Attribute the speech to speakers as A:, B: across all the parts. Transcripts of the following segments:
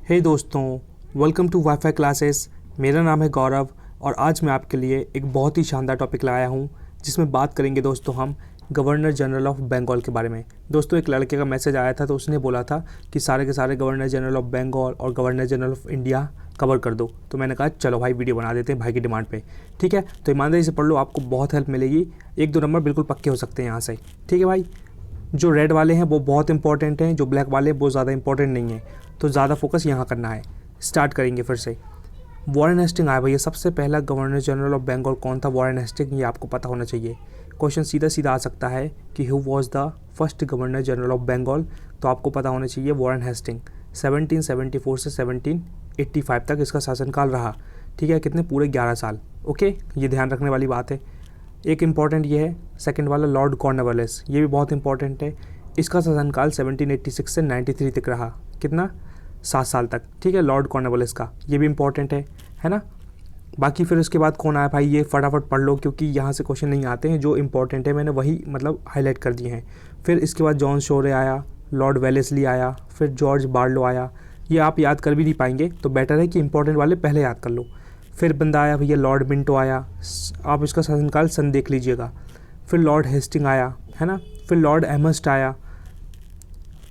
A: हे दोस्तों, welcome to wifi classes. मेरा नाम है गौरव और आज मैं आपके लिए एक बहुत ही शानदार टॉपिक लाया हूँ जिसमें बात करेंगे दोस्तों हम गवर्नर जनरल ऑफ बंगाल के बारे में। दोस्तों एक लड़के का मैसेज आया था तो उसने बोला था कि सारे के सारे गवर्नर जनरल ऑफ बंगाल और governor general of India cover कर दो। तो मैंने कहा चलो भाई वीडियो बना देते हैं भाई की डिमांड पे। ठीक है, तो ईमानदारी से पढ़ लो, आपको बहुत हेल्प मिलेगी। एक दो नंबर बिल्कुल पक्के हो सकते हैं यहाँ से। ठीक है भाई, जो रेड वाले हैं वो बहुत इंपॉर्टेंट हैं, जो ब्लैक वाले वो ज़्यादा इंपॉर्टेंट नहीं है, तो ज़्यादा फोकस यहाँ करना है। स्टार्ट करेंगे फिर से। वॉरेन हेस्टिंग आया भैया, सबसे पहला गवर्नर जनरल ऑफ बंगाल कौन था? वॉरेन हेस्टिंग, ये आपको पता होना चाहिए। क्वेश्चन सीधा सीधा आ सकता है कि who was the first governor general of Bengal, तो आपको पता होना चाहिए वॉरेन हेस्टिंग। 1774 से 1785 तक इसका शासनकाल रहा। ठीक है, कितने? पूरे 11 साल। ओके, ये ध्यान रखने वाली बात है। एक इम्पॉर्टेंट ये है सेकंड वाला, लॉर्ड कॉर्नवालिस, ये भी बहुत इंपॉर्टेंट है। इसका शासनकाल 1786 से 93 तक रहा। कितना? 7 साल तक। ठीक है, लॉर्ड कॉर्नवालिस का, ये भी इंपॉर्टेंट है ना। बाकी फिर उसके बाद कौन आया भाई, ये फटाफट पढ़ लो क्योंकि यहाँ से क्वेश्चन नहीं आते हैं। जो इंपॉर्टेंट है मैंने वही हाईलाइट कर दिए हैं। फिर इसके बाद जॉन शोरे आया, लॉर्ड वेलेस्ली आया, फिर जॉर्ज बार्लो आया। ये आप याद कर भी नहीं पाएंगे तो बेटर है कि इंपॉर्टेंट वाले पहले याद कर लो। फिर बंदा आया भैया लॉर्ड मिंटो आया, आप इसका शासनकाल सन देख लीजिएगा। फिर लॉर्ड हेस्टिंग आया, है ना। फिर लॉर्ड एमहर्स्ट आया।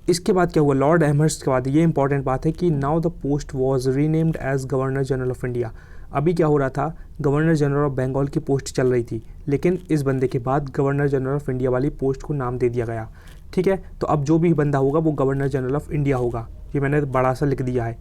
A: इसके बाद क्या हुआ? लॉर्ड एमहर्स्ट के बाद ये इंपॉर्टेंट बात है कि now the post was renamed as governor general of India. अभी क्या हो रहा था, गवर्नर जनरल ऑफ बंगाल की पोस्ट चल रही थी, लेकिन इस बंदे के बाद गवर्नर जनरल ऑफ इंडिया वाली पोस्ट को नाम दे दिया गया। ठीक है, तो अब जो भी बंदा होगा वो गवर्नर जनरल ऑफ इंडिया होगा। ये मैंने बड़ा सा लिख दिया है।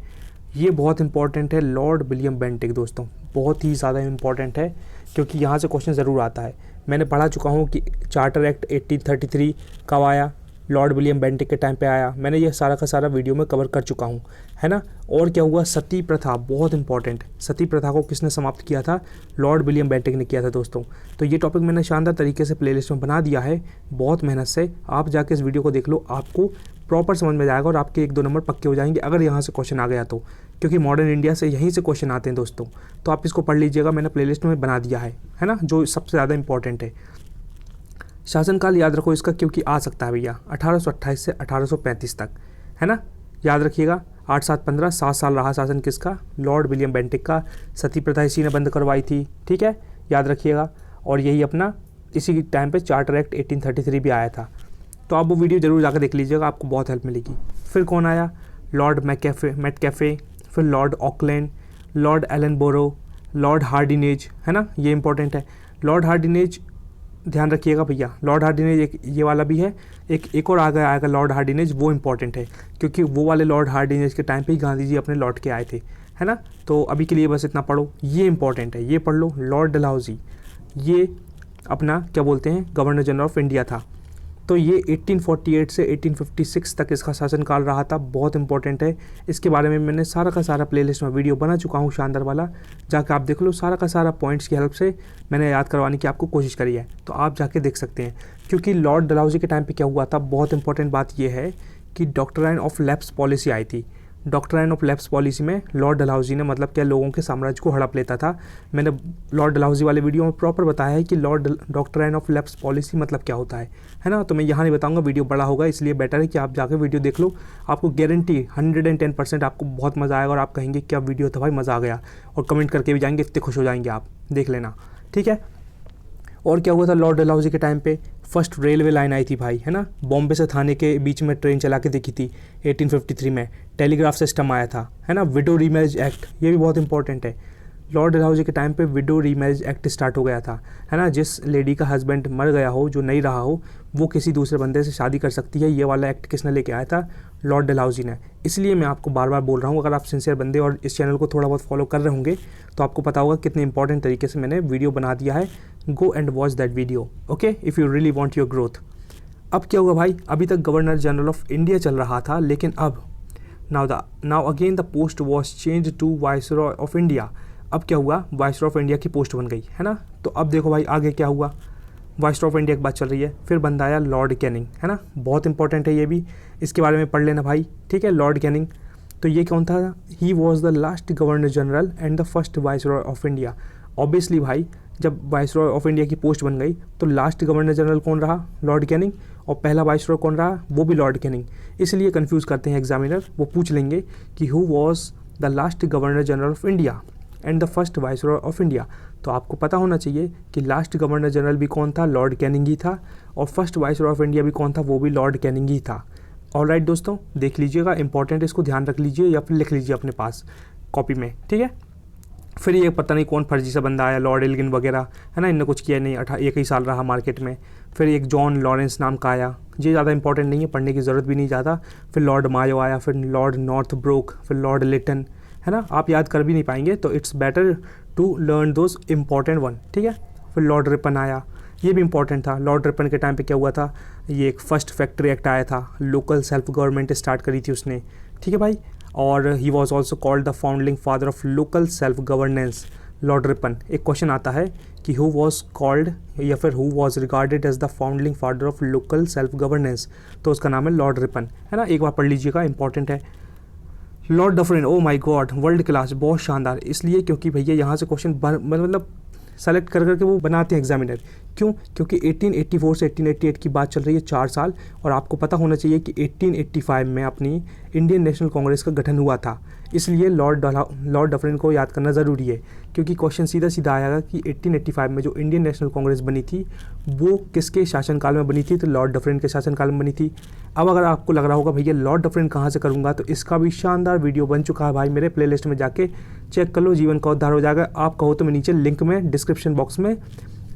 A: ये बहुत इंपॉर्टेंट है, लॉर्ड विलियम बेंटिक दोस्तों, बहुत ही ज़्यादा इंपॉर्टेंट है क्योंकि यहाँ से क्वेश्चन ज़रूर आता है। मैंने पढ़ा चुका हूँ कि चार्टर एक्ट 1833 कब आया, लॉर्ड विलियम बेंटिक के टाइम पे आया। मैंने ये सारा का सारा वीडियो में कवर कर चुका हूँ, है ना। और क्या हुआ? सती प्रथा, बहुत इंपॉर्टेंट। सती प्रथा को किसने समाप्त किया था? लॉर्ड विलियम बेंटिक ने किया था दोस्तों। तो ये टॉपिक मैंने शानदार तरीके से प्लेलिस्ट में बना दिया है, बहुत मेहनत से। आप जाके इस वीडियो को देख लो, आपको प्रॉपर समझ में जाएगा और आपके एक दो नंबर पक्के हो जाएंगे अगर यहाँ से क्वेश्चन आ गया तो, क्योंकि मॉडर्न इंडिया से यहीं से क्वेश्चन आते हैं दोस्तों। तो आप इसको पढ़ लीजिएगा, मैंने प्लेलिस्ट में बना दिया है ना, जो सबसे ज़्यादा इंपॉर्टेंट है। शासनकाल याद रखो इसका क्योंकि आ सकता है भैया 1828 से 1835 तक, है ना। याद रखिएगा 8 7 15 7 साल रहा शासन किसका? लॉर्ड विलियम बेंटिक का। सती प्रथा इसी ने बंद करवाई थी। ठीक है, याद रखिएगा। और यही अपना इसी टाइम पे चार्टर एक्ट 1833 भी आया था। तो आप वो वीडियो जरूर जाकर देख लीजिएगा, आपको बहुत हेल्प मिलेगी। फिर कौन आया? लॉर्ड मैटकैफे, फिर लॉर्ड ऑकलैंड, लॉर्ड एलनबोरो, लॉर्ड हार्डिनेज, है ना, ये इंपॉर्टेंट है। लॉर्ड हार्डिनेज ध्यान रखिएगा भैया, लॉर्ड हार्डिनेज एक ये वाला भी है, एक और आएगा लॉर्ड हार्डिनेज, वो इंपॉर्टेंट है क्योंकि वो वाले लॉर्ड हार्डिनेज के टाइम पे ही गांधी जी अपने लौट के आए थे, है ना। तो अभी के लिए बस इतना पढ़ो, ये इंपॉर्टेंट है, ये पढ़ लो। लॉर्ड डलहौजी, ये अपना क्या बोलते हैं गवर्नर जनरल ऑफ इंडिया था। तो ये 1848 से 1856 तक इसका शासनकाल रहा था, बहुत इंपॉर्टेंट है। इसके बारे में मैंने सारा का सारा प्लेलिस्ट में वीडियो बना चुका हूँ शानदार वाला, जाकर आप देख लो। सारा का सारा पॉइंट्स की हेल्प से मैंने याद करवाने की आपको कोशिश करी है, तो आप जाके देख सकते हैं। क्योंकि लॉर्ड डलहौजी के टाइम पे क्या हुआ था, बहुत इंपॉर्टेंट बात यह है कि डॉक्ट्राइन ऑफ लैप्स पॉलिसी आई थी। डॉक्ट्राइन ऑफ लैप्स पॉलिसी में लॉर्ड डलहौजी ने मतलब क्या लोगों के साम्राज्य को हड़प लेता था। मैंने लॉर्ड डलहौजी वाले वीडियो में प्रॉपर बताया है कि डॉक्ट्राइन ऑफ लैप्स पॉलिसी मतलब क्या होता है ना। तो मैं यहाँ नहीं बताऊंगा, वीडियो बड़ा होगा, इसलिए बेटर है कि आप जाकर वीडियो देख लो। आपको गारंटी 110% आपको बहुत मज़ा आएगा और आप कहेंगे क्या वीडियो था भाई, मज़ा आ गया, और कमेंट करके भी जाएंगे, इतने खुश हो जाएंगे आप, देख लेना। ठीक है, और क्या हुआ था लॉर्ड डलहौजी के टाइम पे? फर्स्ट रेलवे लाइन आई थी भाई, है ना। बॉम्बे से थाने के बीच में ट्रेन चला के देखी थी 1853 में। टेलीग्राफ सिस्टम आया था, है ना। विडो रीमैरिज एक्ट, ये भी बहुत इंपॉर्टेंट है। लॉर्ड डलहौजी के टाइम पे विडो रीमैरिज एक्ट स्टार्ट हो गया था, है ना। जिस लेडी का हस्बैंड मर गया हो, जो नहीं रहा हो, वो किसी दूसरे बंदे से शादी कर सकती है। ये वाला एक्ट किसने लेके आया था? लॉर्ड डलहौजी ने। इसलिए मैं आपको बार बार बोल रहा हूँ, अगर आप सिंसियर बंदे और इस चैनल को थोड़ा बहुत फॉलो कर रहे होंगे तो आपको पता होगा कितने इंपॉर्टेंट तरीके से मैंने वीडियो बना दिया है। Go and watch that video, okay, if you really want your growth. अब क्या हुआ भाई? अभी तक गवर्नर जनरल ऑफ इंडिया चल रहा था, लेकिन अब now again the post was change to viceroy of India. अब क्या हुआ? वाइसरॉय ऑफ इंडिया की पोस्ट बन गई, है ना। तो अब देखो भाई आगे क्या हुआ, वाइसरॉय ऑफ इंडिया की बात चल रही है। फिर बंदा आया लॉर्ड कैनिंग, है ना, बहुत इंपॉर्टेंट है ये भी, इसके बारे में पढ़ लेना भाई। ठीक है, लॉर्ड कैनिंग, तो ये कौन था? He was the last governor general and the first viceroy of India. Obviously भाई जब वाइसरॉय ऑफ इंडिया की पोस्ट बन गई तो लास्ट गवर्नर जनरल कौन रहा, लॉर्ड कैनिंग, और पहला वाइसरॉय कौन रहा, वो भी लॉर्ड कैनिंग। इसलिए कंफ्यूज करते हैं एग्जामिनर, वो पूछ लेंगे कि who was the last governor general of India and the first viceroy of India. तो आपको पता होना चाहिए कि लास्ट गवर्नर जनरल भी कौन था, लॉर्ड कैनिंग ही था, और फर्स्ट वाइसरॉय ऑफ इंडिया भी कौन था, वो भी लॉर्ड कैनिंग ही था। ऑलराइट दोस्तों, देख लीजिएगा, इंपॉर्टेंट, इसको ध्यान रख लीजिए या फिर लिख लीजिए अपने पास कॉपी में, ठीक है। फिर ये पता नहीं कौन फर्जी सा बंदा आया, लॉर्ड एल्गिन वगैरह, है ना, इनने कुछ किया नहीं, 1 ही साल रहा मार्केट में। फिर एक जॉन लॉरेंस नाम का आया, ये ज़्यादा इंपॉर्टेंट नहीं है, पढ़ने की ज़रूरत भी नहीं ज़्यादा। फिर लॉर्ड मायो आया, फिर लॉर्ड नॉर्थ ब्रोक, फिर लॉर्ड लिटन, है ना, आप याद कर भी नहीं पाएंगे, तो it's better to learn those important one, ठीक है। फिर लॉर्ड रिपन आया, ये भी इंपॉर्टेंट था। लॉर्ड रिपन के टाइम पे क्या हुआ था, ये एक फर्स्ट फैक्ट्री एक्ट आया था, लोकल सेल्फ गवर्नमेंट स्टार्ट करी थी उसने, ठीक है भाई। और he was also called the founding father of local self governance, Lord Ripon. एक क्वेश्चन आता है कि हु वॉज कॉल्ड या फिर who was regarded as the founding father of local self governance, तो उसका नाम है लॉर्ड रिपन, है ना, एक बार पढ़ लीजिएगा, इंपॉर्टेंट है। Lord Dufferin, oh my God, world class, बहुत शानदार, इसलिए क्योंकि भैया यहाँ से क्वेश्चन मतलब सेलेक्ट कर करके वो बनाते हैं एग्जामिनर। क्यों? क्योंकि 1884 से 1888 की बात चल रही है, 4 साल, और आपको पता होना चाहिए कि 1885 में अपनी इंडियन नेशनल कांग्रेस का गठन हुआ था। इसलिए लॉर्ड डफरिन को याद करना ज़रूरी है, क्योंकि क्वेश्चन सीधा सीधा आएगा कि 1885 में जो इंडियन नेशनल कांग्रेस बनी थी वो किसके शासनकाल में बनी थी, तो लॉर्ड डफरिन के शासनकाल में बनी थी। अब अगर आपको लग रहा होगा भैया लॉर्ड डफरिन कहाँ से करूँगा, तो इसका भी शानदार वीडियो बन चुका है भाई, मेरे प्लेलिस्ट में जाके चेक कर लो, जीवन का उद्धार हो जाएगा। आप कहो तो मैं नीचे लिंक में डिस्क्रिप्शन बॉक्स में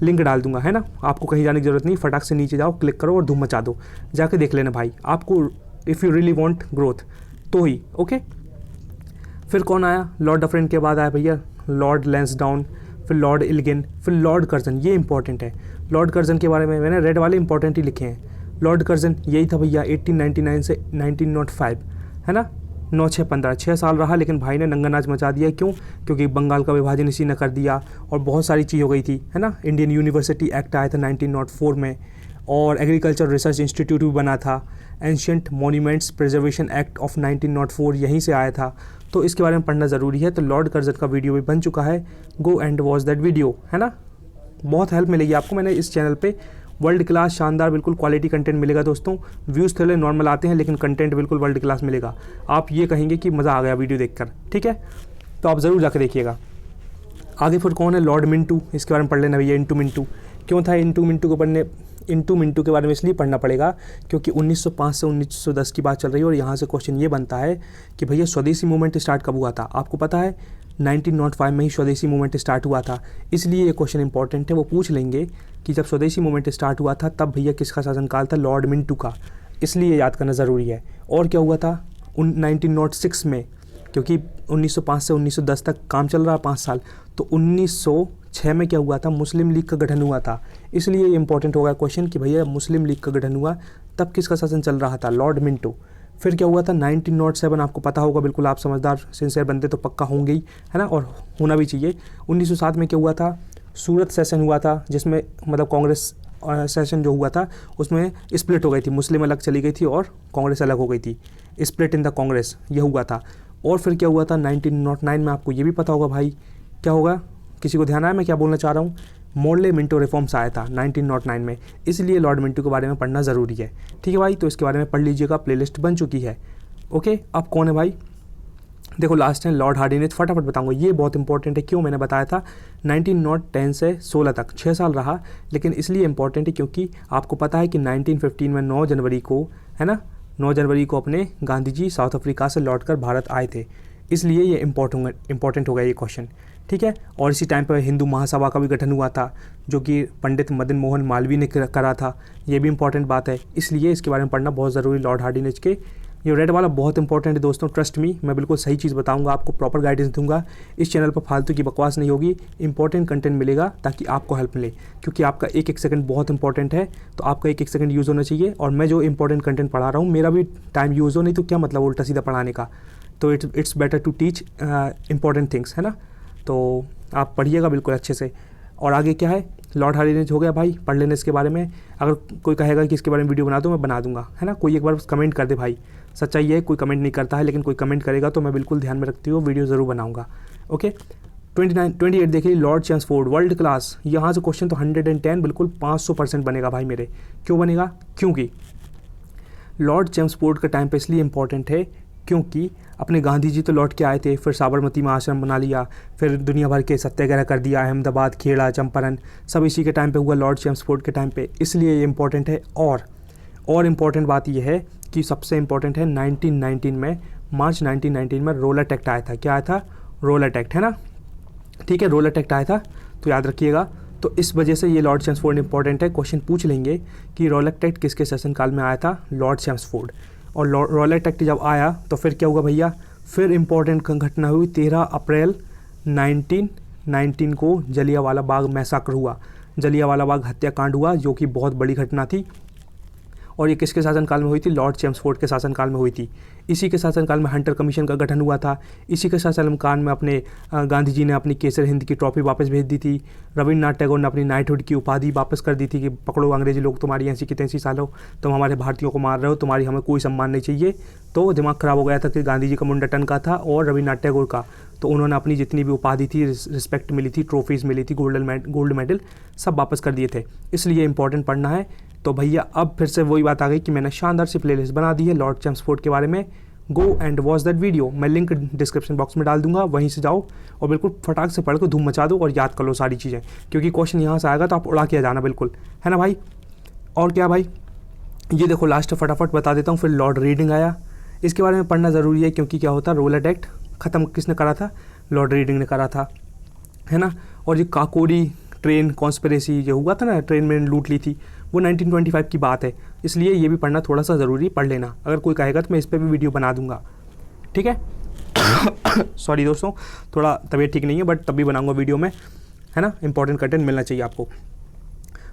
A: लिंक डाल दूंगा, है ना, आपको कहीं जाने की ज़रूरत नहीं, फटाक से नीचे जाओ, क्लिक करो और धूम मचा दो, जाके देख लेना भाई, आपको if you really want growth तो ही, ओके। फिर कौन आया, लॉर्ड डफरिन के बाद आया भैया लॉर्ड लैंसडाउन, फिर लॉर्ड एल्गिन, फिर लॉर्ड कर्जन, ये इंपॉर्टेंट है। लॉर्ड कर्जन के बारे में मैंने रेड वाले इंपॉर्टेंट ही लिखे हैं। लॉर्ड कर्जन यही था भैया 1899 से 1905, है ना, 9-6-15, 6 साल रहा, लेकिन भाई ने नंगा नाच मचा दिया। क्यों? क्योंकि बंगाल का विभाजन इसी ने कर दिया और बहुत सारी चीज़ हो गई थी, है ना। इंडियन यूनिवर्सिटी एक्ट आया था 1904 में, और एग्रीकल्चर रिसर्च इंस्टीट्यूट भी बना था। Ancient monuments preservation act of 1904 यहीं से आया था, तो इसके बारे में पढ़ना ज़रूरी है। तो लॉर्ड कर्जन का वीडियो भी बन चुका है, go and watch that video, है ना, बहुत हेल्प मिलेगी आपको। मैंने इस चैनल पे वर्ल्ड क्लास शानदार बिल्कुल क्वालिटी कंटेंट मिलेगा दोस्तों। व्यूज़ थोड़े नॉर्मल आते हैं, लेकिन कंटेंट बिल्कुल वर्ल्ड क्लास मिलेगा। आप ये कहेंगे कि मज़ा आ गया वीडियो देखकर, ठीक है, तो आप ज़रूर जाकर देखिएगा। आगे फिर कौन है, लॉर्ड मिंटू, इसके बारे में पढ़ लेना भैया। इंटू मिंटू क्यों था, इंटू मिंटू के बारे में इसलिए पढ़ना पड़ेगा क्योंकि 1905 से 1910 की बात चल रही है, और यहाँ से क्वेश्चन ये बनता है कि भैया स्वदेशी मूवमेंट स्टार्ट कब हुआ था। आपको पता है 1905 में ही स्वदेशी मूवमेंट स्टार्ट हुआ था, इसलिए ये क्वेश्चन इंपॉर्टेंट है। वो पूछ लेंगे कि जब स्वदेशी मूवमेंट स्टार्ट हुआ था तब भैया किसका शासनकाल था, लॉर्ड मिंटू का, इसलिए याद करना ज़रूरी है। और क्या हुआ था 1906 में, क्योंकि 1905 से 1910 तक काम चल रहा 5 साल, तो 1906 में क्या हुआ था, मुस्लिम लीग का गठन हुआ था। इसलिए ये इंपॉर्टेंट होगा क्वेश्चन कि भैया मुस्लिम लीग का गठन हुआ तब किसका शासन चल रहा था, लॉर्ड मिंटू। फिर क्या हुआ था 1907, आपको पता होगा, बिल्कुल आप समझदार सिंसियर बंदे तो पक्का होंगे ही, है ना, और होना भी चाहिए। 1907 में क्या हुआ था, सूरत सेशन हुआ था, जिसमें मतलब कांग्रेस सेशन जो हुआ था उसमें स्प्लिट हो गई थी, मुस्लिम अलग चली गई थी और कांग्रेस अलग हो गई थी, स्प्लिट इन द कांग्रेस ये हुआ था। और फिर क्या हुआ था 1909 में, आपको ये भी पता होगा भाई, क्या होगा, किसी को ध्यान आया मैं क्या बोलना चाह रहा हूँ, मॉडले मिंटो रिफॉर्म्स आया था 1909 में, इसलिए लॉर्ड मिंटो के बारे में पढ़ना ज़रूरी है, ठीक है भाई। तो इसके बारे में पढ़ लीजिएगा, प्लेलिस्ट बन चुकी है, ओके। अब कौन है भाई, देखो लास्ट है लॉर्ड हार्डिनेज, फटाफट बताऊंगा, ये बहुत इंपॉर्टेंट है। क्यों, मैंने बताया था 1910 से 16 तक 6 साल रहा, लेकिन इसलिए इंपॉर्टेंट है क्योंकि आपको पता है कि 1915 में 9 जनवरी को, है ना, 9 जनवरी को अपने गांधी जी साउथ अफ्रीका से लौटकर भारत आए थे, इसलिए ये इंपॉर्टेंट हो गया ये क्वेश्चन, ठीक है। और इसी टाइम पर हिंदू महासभा का भी गठन हुआ था, जो कि पंडित मदन मोहन मालवीय ने करा था, ये भी इंपॉर्टेंट बात है, इसलिए इसके बारे में पढ़ना बहुत ज़रूरी। लॉर्ड हार्डिनेज के ये रेड वाला बहुत इंपॉर्टेंट है दोस्तों, ट्रस्ट मी, मैं बिल्कुल सही चीज़ बताऊंगा आपको, प्रॉपर गाइडेंस दूंगा। इस चैनल पर फालतू की बकवास नहीं होगी, इंपॉर्टेंट कंटेंट मिलेगा ताकि आपको हेल्प मिले, क्योंकि आपका एक एक सेकंड बहुत इंपॉर्टेंट है, तो आपका एक एक सेकंड यूज़ होना चाहिए। और मैं जो इंपॉर्टेंट कंटेंट पढ़ा रहा हूँ मेरा भी टाइम यूज़ हो, नहीं तो क्या मतलब उल्टा सीधा पढ़ाने का। तो it's better to teach important things, है ना, तो आप पढ़िएगा बिल्कुल अच्छे से। और आगे क्या है, लॉर्ड हार्डिनेज हो गया भाई, पढ़ लेना इसके बारे में। अगर कोई कहेगा कि इसके बारे में वीडियो बना दो, मैं बना दूंगा, है ना, कोई एक बार कमेंट कर दे भाई। सच्चाई है कोई कमेंट नहीं करता है, लेकिन कोई कमेंट करेगा तो मैं बिल्कुल ध्यान में रखती हूँ, वीडियो ज़रूर बनाऊंगा, ओके। 28 देखिए, लॉर्ड चेम्सफोर्ड वर्ल्ड क्लास। यहाँ से क्वेश्चन तो 110 बिल्कुल 500% बनेगा भाई मेरे। क्यों बनेगा? क्योंकि लॉर्ड चेम्सफोर्ड का टाइम पे इसलिए इंपॉर्टेंट है क्योंकि अपने गांधी जी तो लौट के आए थे, फिर साबरमती में आश्रम बना लिया, फिर दुनिया भर के सत्याग्रह कर दिया, अहमदाबाद, खेड़ा, चंपारण, सब इसी के टाइम पे हुआ, लॉर्ड चेम्सफोर्ड के टाइम पे, इसलिए ये इंपॉर्टेंट है। और इम्पॉर्टेंट बात यह है कि सबसे इम्पॉर्टेंट है 1919 में, मार्च 1919 में रोलेट एक्ट आया था। क्या आया था? रोलेट एक्ट, है ना? ठीक है, रोलेट एक्ट आया था, तो याद रखिएगा। तो इस वजह से ये लॉर्ड चेम्सफोर्ड इंपॉर्टेंट है। क्वेश्चन पूछ लेंगे कि रोलेट एक्ट किसके शासनकाल में आया था? Lord Chelmsford. और रोलेट एक्ट जब आया तो फिर क्या हुआ भैया? फिर इंपॉर्टेंट घटना हुई, 13 अप्रैल 1919 को जलियांवाला बाग मैसाकर हुआ, जलियांवाला बाग हत्याकांड हुआ, जो कि बहुत बड़ी घटना थी। और ये किसके शासनकाल में हुई थी? लॉर्ड चेम्सफोर्ड के शासनकाल में हुई थी। इसी के शासनकाल में हंटर कमीशन का गठन हुआ था। इसी के शासनकाल में अपने गांधी जी ने अपनी केसर हिंद की ट्रॉफी वापस भेज दी थी। रविन्द्रनाथ टैगोर ने अपनी नाइटहुड की उपाधि वापस कर दी थी कि पकड़ो अंग्रेजी लोग, तुम्हारी ऐसी की तैसी सालों, तुम हमारे भारतीयों को मार रहे हो, तुम्हारी हमें कोई सम्मान नहीं चाहिए। तो दिमाग ख़राब हो गया था कि गांधी जी का मुंडा टन था और रविन्द्रनाथ टैगोर का। तो उन्होंने अपनी जितनी भी उपाधि थी, रिस्पेक्ट मिली थी, ट्रॉफीज़ मिली थी, गोल्ड मेडल सब वापस कर दिए थे। इसलिए इंपॉर्टेंट पढ़ना है। तो भैया अब फिर से वही बात आ गई कि मैंने शानदार सी प्लेलिस्ट बना दी है लॉर्ड चेम्सफोर्ड के बारे में। Go and watch that video, मैं लिंक डिस्क्रिप्शन बॉक्स में डाल दूंगा, वहीं से जाओ और बिल्कुल फटाक से पढ़ के धूम मचा दो और याद कर लो सारी चीज़ें, क्योंकि क्वेश्चन यहाँ से आएगा तो आप उड़ा के जाना बिल्कुल, है ना भाई? और क्या भाई, ये देखो लास्ट फटाफट बता देता हूँ। फिर लॉर्ड रीडिंग आया, इसके बारे में पढ़ना ज़रूरी है क्योंकि क्या होता है, रोलेट एक्ट ख़त्म किसने करा था? लॉर्ड रीडिंग ने करा था, है ना? और ये काकोरी ट्रेन कॉन्स्पिरेसी जो हुआ था ना, ट्रेन में लूट ली थी, वो 1925 की बात है। इसलिए ये भी पढ़ना थोड़ा सा ज़रूरी, पढ़ लेना। अगर कोई कहेगा तो मैं इस पर भी वीडियो बना दूंगा, ठीक है? सॉरी दोस्तों, थोड़ा तबीयत ठीक नहीं है, बट तब भी बनाऊंगा वीडियो में, है ना? इंपॉर्टेंट कंटेंट मिलना चाहिए आपको।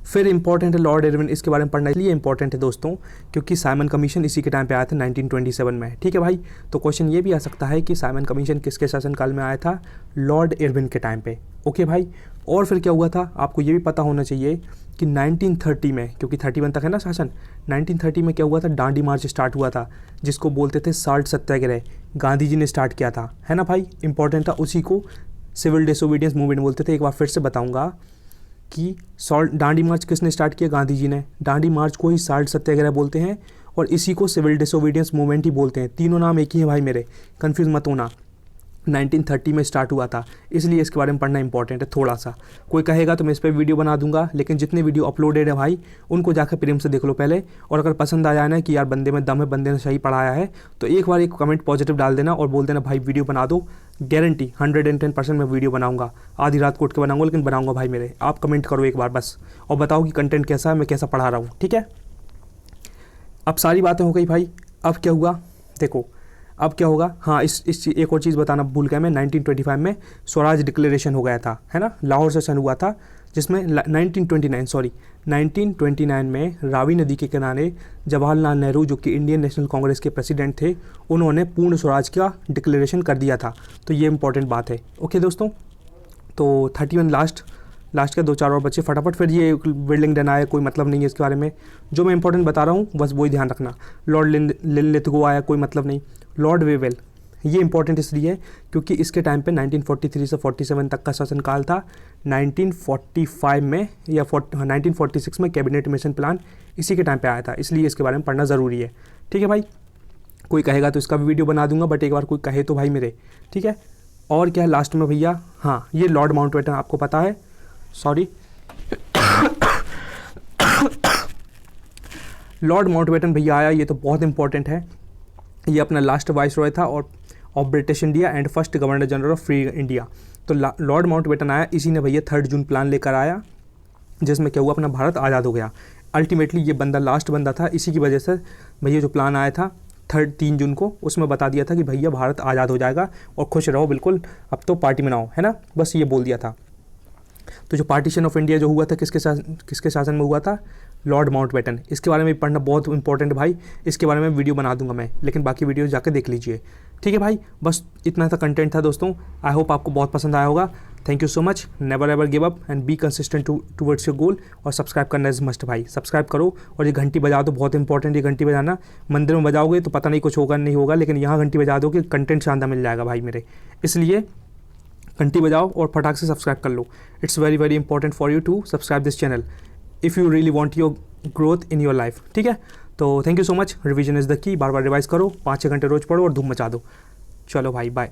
A: फिर इंपॉर्टेंट है लॉर्ड इरविन, इसके बारे में पढ़ना इसलिए इंपॉर्टेंट है दोस्तों क्योंकि साइमन कमीशन इसी के टाइम पे आया था 1927 में, ठीक है भाई? तो क्वेश्चन ये भी आ सकता है कि साइमन कमीशन किसके शासनकाल में आया था? लॉर्ड इरविन के टाइम पे, ओके भाई? और फिर क्या हुआ था आपको ये भी पता होना चाहिए कि 1930 में, क्योंकि 31 तक है ना शासन, 1930 में क्या हुआ था? डांडी मार्च स्टार्ट हुआ था, जिसको बोलते थे साल्ट सत्याग्रह, गांधी जी ने स्टार्ट किया था, है ना भाई? इंपॉर्टेंट था, उसी को सिविल डिसोबीडियंस मूवमेंट बोलते थे। एक बार फिर से बताऊंगा कि डांडी मार्च किसने स्टार्ट किया? गांधी जी ने। डांडी मार्च को ही साल्ट सत्याग्रह बोलते हैं और इसी को सिविल डिसोबीडियंस मूवमेंट ही बोलते हैं। तीनों नाम एक ही है भाई मेरे, कन्फ्यूज़ मत होना। 1930 में स्टार्ट हुआ था, इसलिए इसके बारे में पढ़ना इंपॉर्टेंट है थोड़ा सा। कोई कहेगा तो मैं इस पर वीडियो बना दूंगा, लेकिन जितने वीडियो अपलोडेड है भाई उनको जाकर प्रेम से देख लो पहले। और अगर पसंद आ जाए ना कि यार बंदे में दम है, बंदे ने सही पढ़ाया है, तो एक बार एक कमेंट पॉजिटिव डाल देना और बोल देना भाई वीडियो बना दो। गारंटी 110% मैं वीडियो बनाऊंगा, आधी रात को उठ के बनाऊंगा, लेकिन बनाऊंगा भाई मेरे। आप कमेंट करो एक बार बस और बताओ कि कंटेंट कैसा है, मैं कैसा पढ़ा रहा हूँ, ठीक है? अब सारी बातें हो गई भाई। अब क्या हुआ देखो, अब क्या होगा? हाँ, इस एक और चीज़ बताना भूल गया मैं। 1925 में स्वराज डिक्लेरेशन हो गया था, है ना? लाहौर सेशन हुआ था, जिसमें 1929 में रावी नदी के किनारे जवाहरलाल नेहरू, जो कि इंडियन नेशनल कांग्रेस के प्रेसिडेंट थे, उन्होंने पूर्ण स्वराज का डिक्लेरेशन कर दिया था। तो ये इंपॉर्टेंट बात है, ओके दोस्तों? तो 31 लास्ट के 2-4 और बच्चे फटाफट। फिर ये बिल्डिंग डन आया, कोई मतलब नहीं है इसके बारे में, जो मैं इंपॉर्टेंट बता रहा हूँ बस वही ध्यान रखना। लॉर्ड लिनलिथगो आया, कोई मतलब नहीं। लॉर्ड वेवेल, ये इंपॉर्टेंट इसलिए क्योंकि इसके टाइम पे 1943 से 47 तक का शासनकाल था। 1945 में या 1946 में कैबिनेट मिशन प्लान इसी के टाइम पे आया था, इसलिए इसके बारे में पढ़ना ज़रूरी है, ठीक है भाई? कोई कहेगा तो इसका भी वीडियो बना दूंगा, बट एक बार कोई कहे तो भाई मेरे, ठीक है? और क्या है लास्ट में भैया? हाँ, ये लॉर्ड माउंटबेटन आपको पता है, सॉरी लॉर्ड माउंटबेटन भैया आया, ये तो बहुत इंपॉर्टेंट है। ये अपना लास्ट वाइस रॉय था और of British India and first governor general of free India. तो लॉर्ड माउंटबेटन आया, इसी ने भैया 3 जून प्लान लेकर आया, जिसमें क्या हुआ? अपना भारत आज़ाद हो गया। अल्टीमेटली ये बंदा लास्ट बंदा था, इसी की वजह से भैया जो प्लान आया था 3 जून को, उसमें बता दिया था कि भैया भारत आज़ाद हो जाएगा और खुश रहो बिल्कुल, अब तो पार्टी मनाओ, है ना? बस ये बोल दिया था। तो जो पार्टीशन ऑफ इंडिया जो हुआ था किसके शासन में हुआ था? Lord Mountbatten. इसके बारे में पढ़ना बहुत इंपॉर्टेंट है भाई, इसके बारे में वीडियो बना दूंगा मैं, लेकिन बाकी वीडियो जाकर देख लीजिए, ठीक है भाई? बस इतना सा कंटेंट था दोस्तों। आई होप आपको बहुत पसंद आया होगा। Thank you so much. Never ever give up and be consistent towards your goal. और सब्सक्राइब करना इज मस्ट भाई, सब्सक्राइब करो और ये घंटी बजा दो, बहुत इंपॉर्टेंट ये घंटी बजाना। मंदिर में बजाओगे तो पता नहीं कुछ होगा नहीं होगा, लेकिन यहाँ घंटी बजा दो कि कंटेंट शानदार मिल जाएगा भाई मेरे। इसलिए घंटी बजाओ और फटाक से सब्सक्राइब कर लो। It's very very important for you to subscribe this channel if you really want your growth in your life. ठीक है, तो thank you so much. Revision is the key. बार बार रिवाइज करो, 5-6 घंटे रोज़ पढ़ो और धूम मचा दो। चलो भाई, बाय।